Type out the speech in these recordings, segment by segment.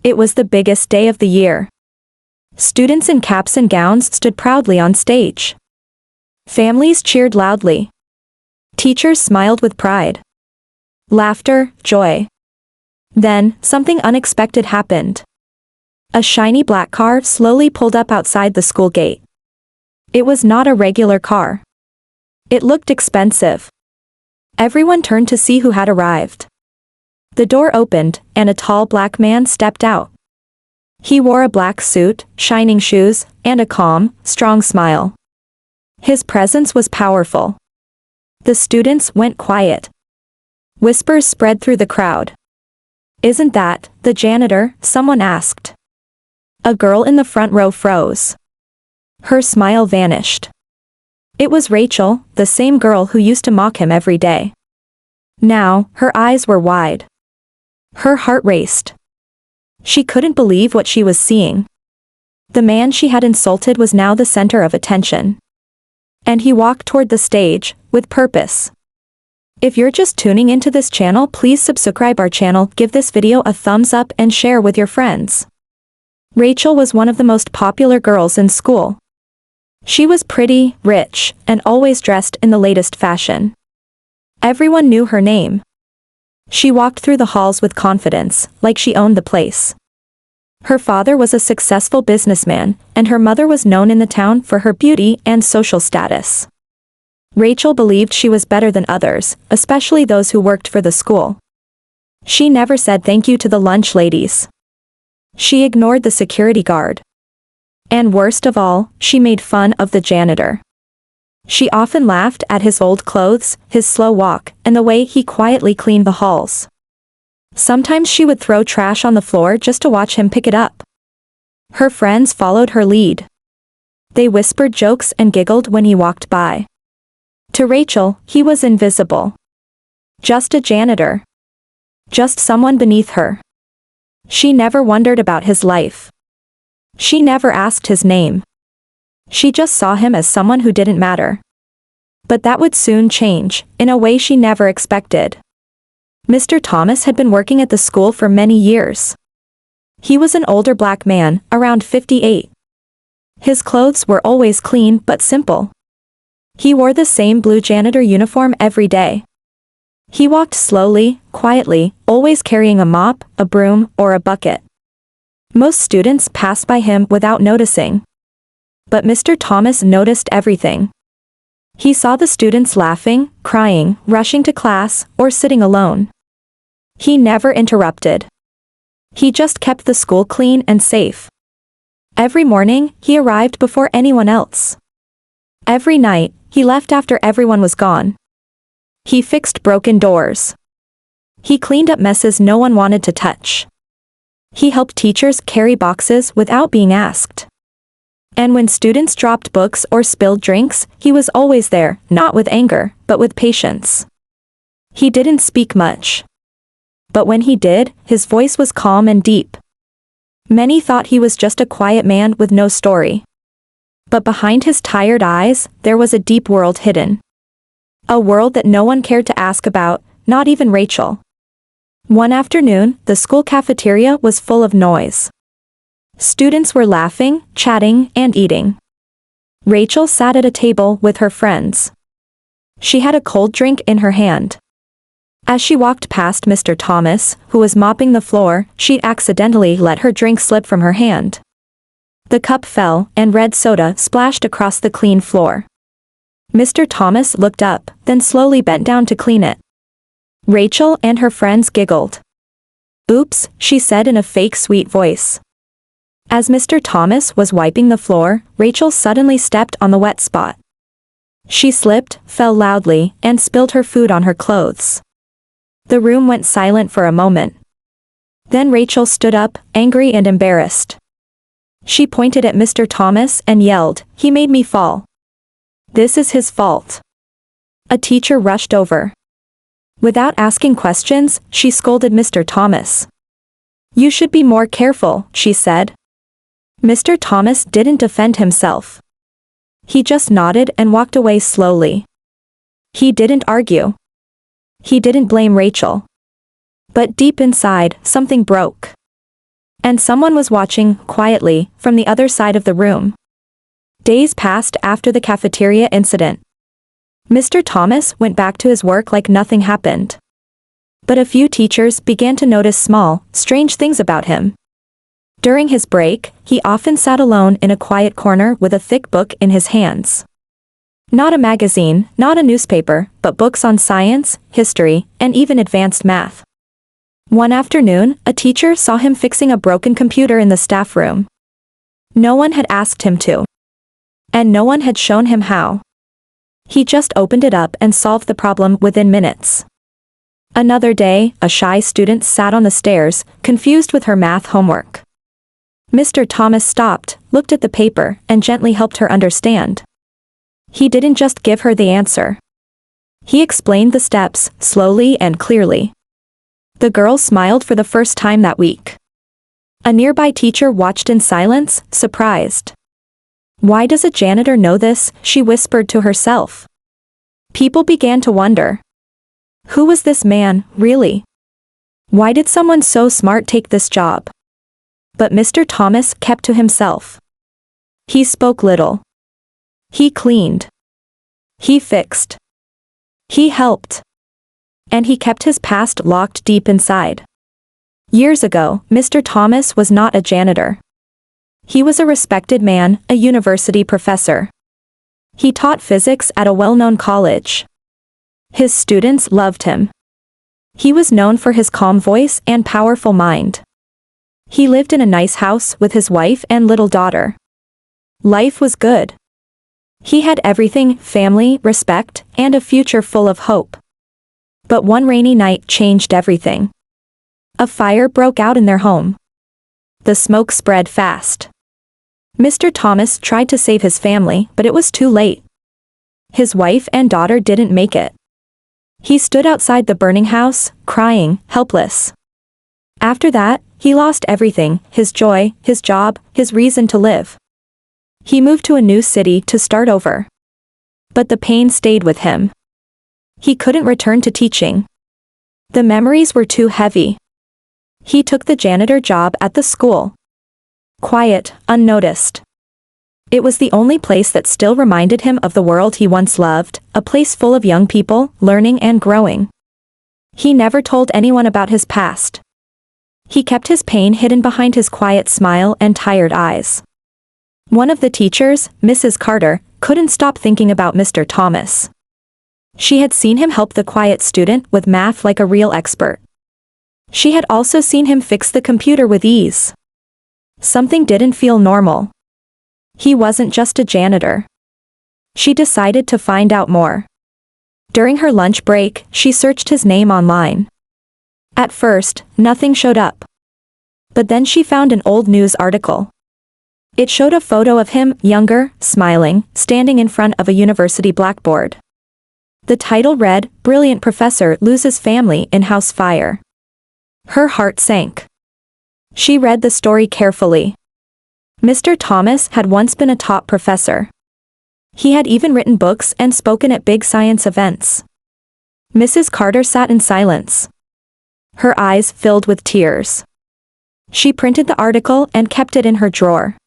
It was the biggest day of the year. Students in caps and gowns stood proudly on stage. Families cheered loudly. Teachers smiled with pride. Laughter, joy. Then, something unexpected happened. A shiny black car slowly pulled up outside the school gate. It was not a regular car. It looked expensive. Everyone turned to see who had arrived. The door opened, and a tall black man stepped out. He wore a black suit, shining shoes, and a calm, strong smile. His presence was powerful. The students went quiet. Whispers spread through the crowd. "Isn't that the janitor?" someone asked. A girl in the front row froze. Her smile vanished. It was Rachel, the same girl who used to mock him every day. Now, her eyes were wide. Her heart raced. She couldn't believe what she was seeing. The man she had insulted was now the center of attention. And he walked toward the stage, with purpose. If you're just tuning into this channel, please subscribe our channel, give this video a thumbs up and share with your friends. Rachel was one of the most popular girls in school. She was pretty, rich, and always dressed in the latest fashion. Everyone knew her name. She walked through the halls with confidence, like she owned the place. Her father was a successful businessman, and her mother was known in the town for her beauty and social status. Rachel believed she was better than others, especially those who worked for the school. She never said thank you to the lunch ladies. She ignored the security guard. And worst of all, she made fun of the janitor. She often laughed at his old clothes, his slow walk, and the way he quietly cleaned the halls. Sometimes she would throw trash on the floor just to watch him pick it up. Her friends followed her lead. They whispered jokes and giggled when he walked by. To Rachel, he was invisible. Just a janitor. Just someone beneath her. She never wondered about his life. She never asked his name. She just saw him as someone who didn't matter. But that would soon change, in a way she never expected. Mr. Thomas had been working at the school for many years. He was an older black man, around 58. His clothes were always clean but simple. He wore the same blue janitor uniform every day. He walked slowly, quietly, always carrying a mop, a broom, or a bucket. Most students passed by him without noticing. But Mr. Thomas noticed everything. He saw the students laughing, crying, rushing to class, or sitting alone. He never interrupted. He just kept the school clean and safe. Every morning, he arrived before anyone else. Every night, he left after everyone was gone. He fixed broken doors. He cleaned up messes no one wanted to touch. He helped teachers carry boxes without being asked. And when students dropped books or spilled drinks, he was always there, not with anger, but with patience. He didn't speak much. But when he did, his voice was calm and deep. Many thought he was just a quiet man with no story. But behind his tired eyes, there was a deep world hidden. A world that no one cared to ask about, not even Rachel. One afternoon, the school cafeteria was full of noise. Students were laughing, chatting, and eating. Rachel sat at a table with her friends. She had a cold drink in her hand. As she walked past Mr. Thomas, who was mopping the floor, she accidentally let her drink slip from her hand. The cup fell, and red soda splashed across the clean floor. Mr. Thomas looked up, then slowly bent down to clean it. Rachel and her friends giggled. "Oops," she said in a fake sweet voice. As Mr. Thomas was wiping the floor, Rachel suddenly stepped on the wet spot. She slipped, fell loudly, and spilled her food on her clothes. The room went silent for a moment. Then Rachel stood up, angry and embarrassed. She pointed at Mr. Thomas and yelled, "He made me fall. This is his fault." A teacher rushed over. Without asking questions, she scolded Mr. Thomas. "You should be more careful," she said. Mr. Thomas didn't defend himself. He just nodded and walked away slowly. He didn't argue. He didn't blame Rachel. But deep inside, something broke. And someone was watching, quietly, from the other side of the room. Days passed after the cafeteria incident. Mr. Thomas went back to his work like nothing happened. But a few teachers began to notice small, strange things about him. During his break, he often sat alone in a quiet corner with a thick book in his hands. Not a magazine, not a newspaper, but books on science, history, and even advanced math. One afternoon, a teacher saw him fixing a broken computer in the staff room. No one had asked him to. And no one had shown him how. He just opened it up and solved the problem within minutes. Another day, a shy student sat on the stairs, confused with her math homework. Mr. Thomas stopped, looked at the paper, and gently helped her understand. He didn't just give her the answer. He explained the steps, slowly and clearly. The girl smiled for the first time that week. A nearby teacher watched in silence, surprised. "Why does a janitor know this?" she whispered to herself. People began to wonder. Who was this man, really? Why did someone so smart take this job? But Mr. Thomas kept to himself. He spoke little. He cleaned. He fixed. He helped. And he kept his past locked deep inside. Years ago, Mr. Thomas was not a janitor. He was a respected man, a university professor. He taught physics at a well-known college. His students loved him. He was known for his calm voice and powerful mind. He lived in a nice house with his wife and little daughter. Life was good. He had everything: family, respect, and a future full of hope. But one rainy night changed everything. A fire broke out in their home. The smoke spread fast. Mr. Thomas tried to save his family, but it was too late. His wife and daughter didn't make it. He stood outside the burning house, crying, helpless. After that, he lost everything: his joy, his job, his reason to live. He moved to a new city to start over. But the pain stayed with him. He couldn't return to teaching. The memories were too heavy. He took the janitor job at the school. Quiet, unnoticed. It was the only place that still reminded him of the world he once loved, a place full of young people, learning and growing. He never told anyone about his past. He kept his pain hidden behind his quiet smile and tired eyes. One of the teachers, Mrs. Carter, couldn't stop thinking about Mr. Thomas. She had seen him help the quiet student with math like a real expert. She had also seen him fix the computer with ease. Something didn't feel normal. He wasn't just a janitor. She decided to find out more. During her lunch break, she searched his name online. At first, nothing showed up. But then she found an old news article. It showed a photo of him, younger, smiling, standing in front of a university blackboard. The title read, "Brilliant Professor Loses Family in House Fire." Her heart sank. She read the story carefully. Mr. Thomas had once been a top professor. He had even written books and spoken at big science events. Mrs. Carter sat in silence. Her eyes filled with tears. She printed the article and kept it in her drawer.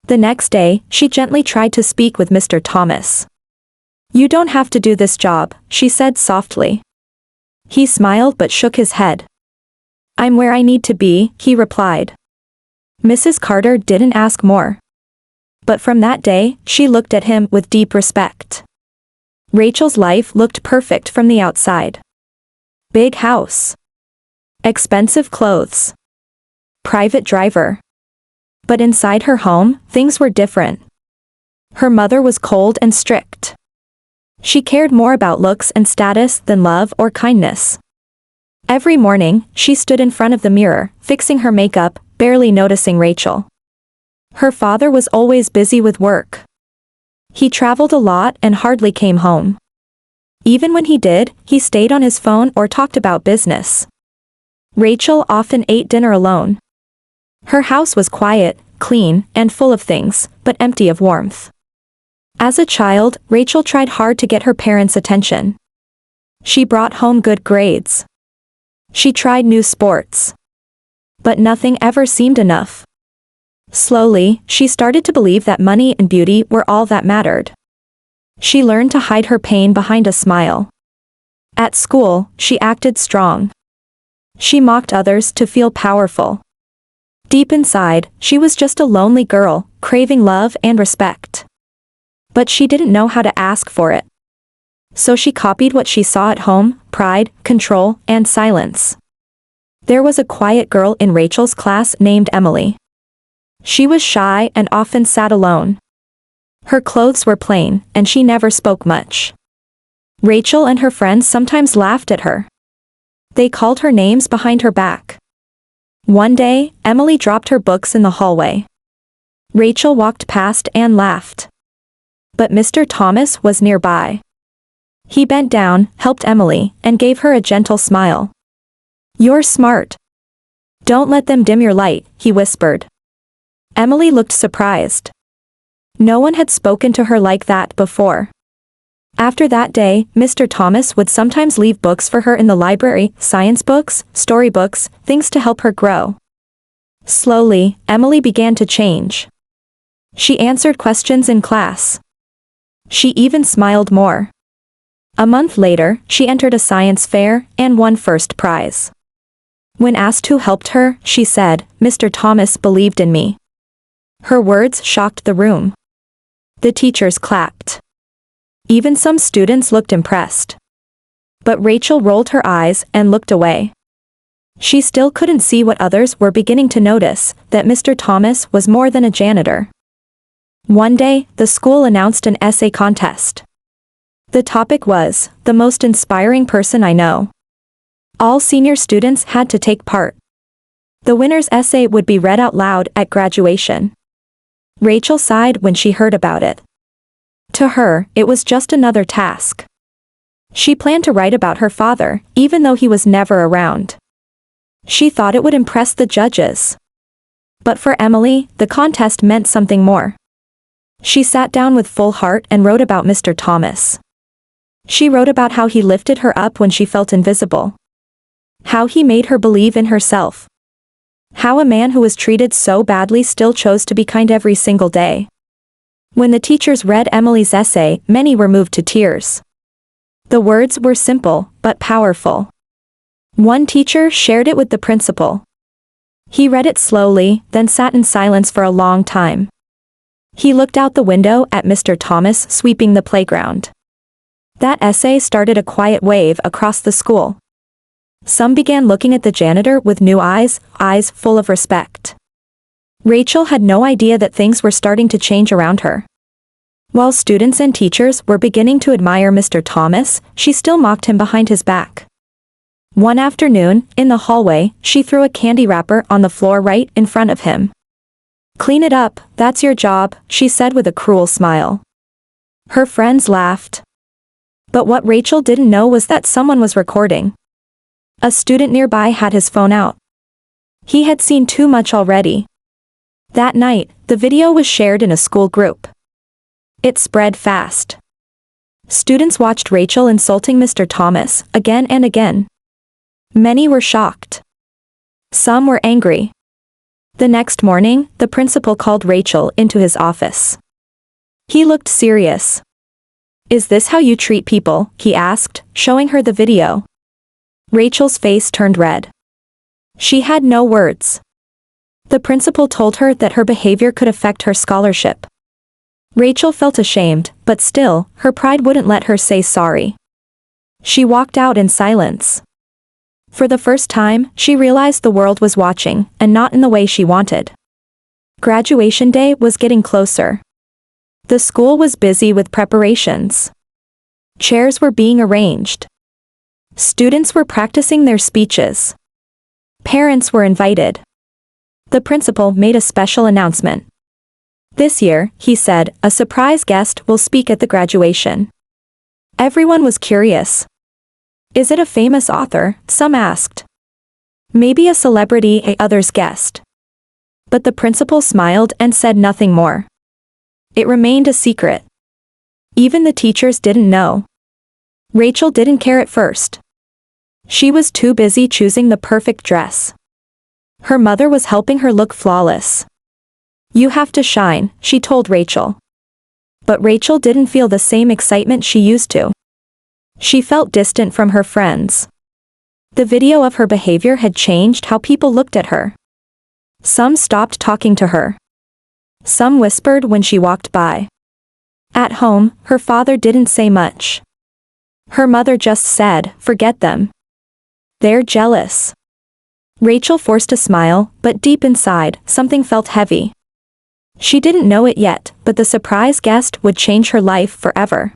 The next day, she gently tried to speak with Mr. Thomas. "You don't have to do this job," she said softly. He smiled but shook his head. "I'm where I need to be," he replied. Mrs. Carter didn't ask more. But from that day, she looked at him with deep respect. Rachel's life looked perfect from the outside. Big house. Expensive clothes. Private driver. But inside her home, things were different. Her mother was cold and strict. She cared more about looks and status than love or kindness. Every morning, she stood in front of the mirror, fixing her makeup, barely noticing Rachel. Her father was always busy with work. He traveled a lot and hardly came home. Even when he did, he stayed on his phone or talked about business. Rachel often ate dinner alone. Her house was quiet, clean, and full of things, but empty of warmth. As a child, Rachel tried hard to get her parents' attention. She brought home good grades. She tried new sports. But nothing ever seemed enough. Slowly, she started to believe that money and beauty were all that mattered. She learned to hide her pain behind a smile. At school, she acted strong. She mocked others to feel powerful. Deep inside, she was just a lonely girl, craving love and respect. But she didn't know how to ask for it. So she copied what she saw at home: pride, control, and silence. There was a quiet girl in Rachel's class named Emily. She was shy and often sat alone. Her clothes were plain, and she never spoke much. Rachel and her friends sometimes laughed at her. They called her names behind her back. One day, Emily dropped her books in the hallway. Rachel walked past and laughed. But Mr. Thomas was nearby. He bent down, helped Emily, and gave her a gentle smile. "You're smart. Don't let them dim your light," he whispered. Emily looked surprised. No one had spoken to her like that before. After that day, Mr. Thomas would sometimes leave books for her in the library: science books, storybooks, things to help her grow. Slowly, Emily began to change. She answered questions in class. She even smiled more. A month later, she entered a science fair and won first prize. When asked who helped her, she said, "Mr. Thomas believed in me." Her words shocked the room. The teachers clapped. Even some students looked impressed. But Rachel rolled her eyes and looked away. She still couldn't see what others were beginning to notice, that Mr. Thomas was more than a janitor. One day, the school announced an essay contest. The topic was, "The most inspiring person I know." All senior students had to take part. The winner's essay would be read out loud at graduation. Rachel sighed when she heard about it. To her, it was just another task. She planned to write about her father, even though he was never around. She thought it would impress the judges. But for Emily, the contest meant something more. She sat down with full heart and wrote about Mr. Thomas. She wrote about how he lifted her up when she felt invisible. How he made her believe in herself. How a man who was treated so badly still chose to be kind every single day. When the teachers read Emily's essay, many were moved to tears. The words were simple, but powerful. One teacher shared it with the principal. He read it slowly, then sat in silence for a long time. He looked out the window at Mr. Thomas sweeping the playground. That essay started a quiet wave across the school. Some began looking at the janitor with new eyes, eyes full of respect. Rachel had no idea that things were starting to change around her. While students and teachers were beginning to admire Mr. Thomas, she still mocked him behind his back. One afternoon, in the hallway, she threw a candy wrapper on the floor right in front of him. "Clean it up, that's your job," she said with a cruel smile. Her friends laughed. But what Rachel didn't know was that someone was recording. A student nearby had his phone out. He had seen too much already. That night, the video was shared in a school group. It spread fast. Students watched Rachel insulting Mr. Thomas again and again. Many were shocked. Some were angry. The next morning, the principal called Rachel into his office. He looked serious. "Is this how you treat people?" he asked, showing her the video. Rachel's face turned red. She had no words. The principal told her that her behavior could affect her scholarship. Rachel felt ashamed, but still, her pride wouldn't let her say sorry. She walked out in silence. For the first time, she realized the world was watching, and not in the way she wanted. Graduation day was getting closer. The school was busy with preparations. Chairs were being arranged. Students were practicing their speeches. Parents were invited. The principal made a special announcement. This year, he said, a surprise guest will speak at the graduation. Everyone was curious. Is it a famous author? Some asked. Maybe a celebrity, others guessed. But the principal smiled and said nothing more. It remained a secret. Even the teachers didn't know. Rachel didn't care at first. She was too busy choosing the perfect dress. Her mother was helping her look flawless. "You have to shine," she told Rachel. But Rachel didn't feel the same excitement she used to. She felt distant from her friends. The video of her behavior had changed how people looked at her. Some stopped talking to her. Some whispered when she walked by. At home, her father didn't say much. Her mother just said, "Forget them. They're jealous." Rachel forced a smile, but deep inside, something felt heavy. She didn't know it yet, but the surprise guest would change her life forever.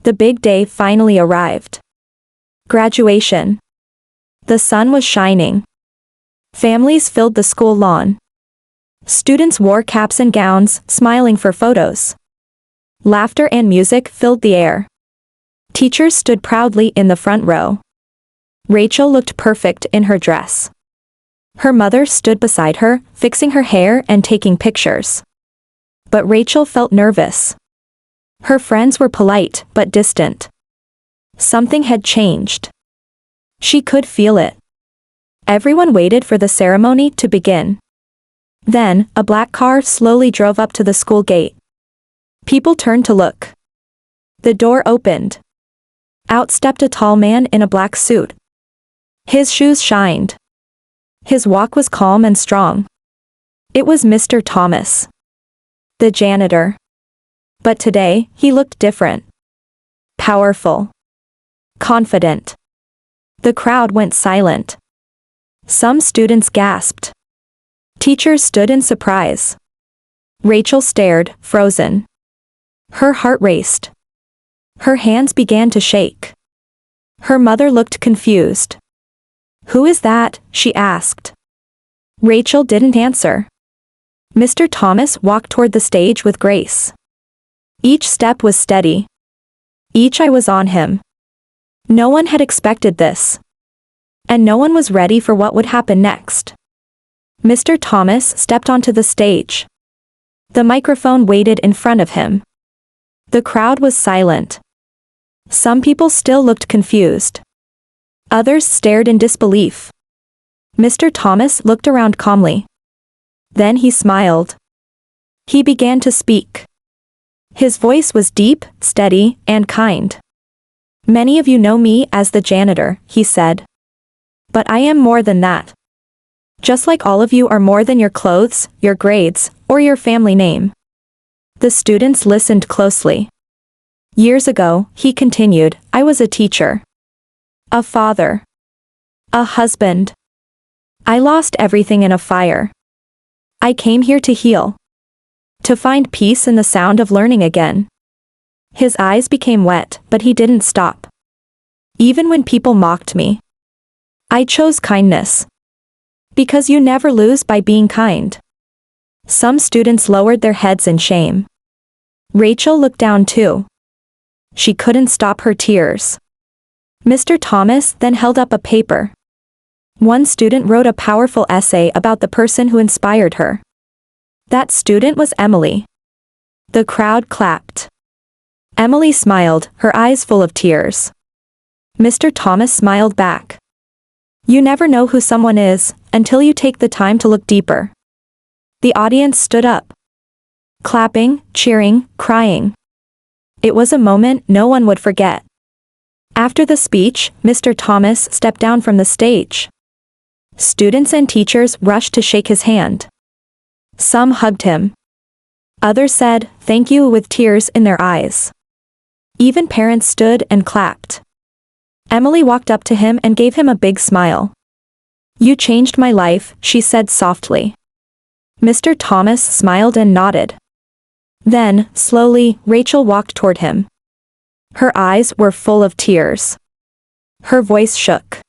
The big day finally arrived. Graduation. The sun was shining. Families filled the school lawn. Students wore caps and gowns, smiling for photos. Laughter and music filled the air. Teachers stood proudly in the front row. Rachel looked perfect in her dress. Her mother stood beside her, fixing her hair and taking pictures. But Rachel felt nervous. Her friends were polite but distant. Something had changed. She could feel it. Everyone waited for the ceremony to begin. Then, a black car slowly drove up to the school gate. People turned to look. The door opened. Out stepped a tall man in a black suit. His shoes shined. His walk was calm and strong. It was Mr. Thomas, the janitor. But today, he looked different. Powerful. Confident. The crowd went silent. Some students gasped. Teachers stood in surprise. Rachel stared, frozen. Her heart raced. Her hands began to shake. Her mother looked confused. "Who is that?" she asked. Rachel didn't answer. Mr. Thomas walked toward the stage with grace. Each step was steady. Each eye was on him. No one had expected this. And no one was ready for what would happen next. Mr. Thomas stepped onto the stage. The microphone waited in front of him. The crowd was silent. Some people still looked confused. Others stared in disbelief. Mr. Thomas looked around calmly. Then he smiled. He began to speak. His voice was deep, steady, and kind. "Many of you know me as the janitor," he said. "But I am more than that. Just like all of you are more than your clothes, your grades, or your family name." The students listened closely. "Years ago," he continued, "I was a teacher. A father. A husband. I lost everything in a fire. I came here to heal. To find peace in the sound of learning again." His eyes became wet, but he didn't stop. "Even when people mocked me, I chose kindness. Because you never lose by being kind." Some students lowered their heads in shame. Rachel looked down too. She couldn't stop her tears. Mr. Thomas then held up a paper. One student wrote a powerful essay about the person who inspired her. That student was Emily. The crowd clapped. Emily smiled, her eyes full of tears. Mr. Thomas smiled back. "You never know who someone is, until you take the time to look deeper." The audience stood up. Clapping, cheering, crying. It was a moment no one would forget. After the speech, Mr. Thomas stepped down from the stage. Students and teachers rushed to shake his hand. Some hugged him. Others said, "Thank you," with tears in their eyes. Even parents stood and clapped. Emily walked up to him and gave him a big smile. "You changed my life," she said softly. Mr. Thomas smiled and nodded. Then, slowly, Rachel walked toward him. Her eyes were full of tears. Her voice shook.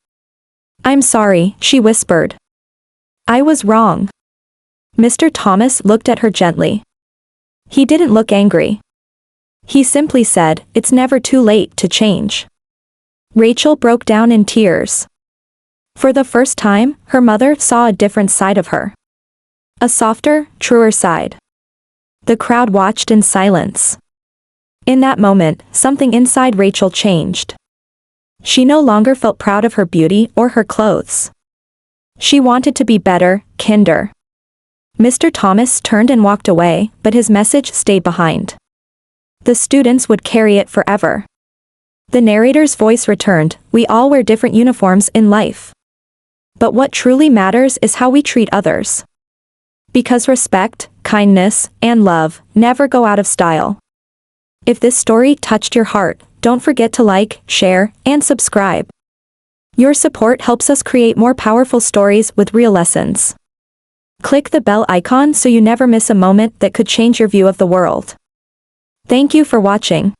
"I'm sorry," she whispered. "I was wrong." Mr. Thomas looked at her gently. He didn't look angry. He simply said, "It's never too late to change." Rachel broke down in tears. For the first time, her mother saw a different side of her. A softer, truer side. The crowd watched in silence. In that moment, something inside Rachel changed. She no longer felt proud of her beauty or her clothes. She wanted to be better, kinder. Mr. Thomas turned and walked away, but his message stayed behind. The students would carry it forever. The narrator's voice returned, we all wear different uniforms in life. But what truly matters is how we treat others. Because respect, kindness, and love never go out of style. If this story touched your heart, don't forget to like, share, and subscribe. Your support helps us create more powerful stories with real lessons. Click the bell icon so you never miss a moment that could change your view of the world. Thank you for watching.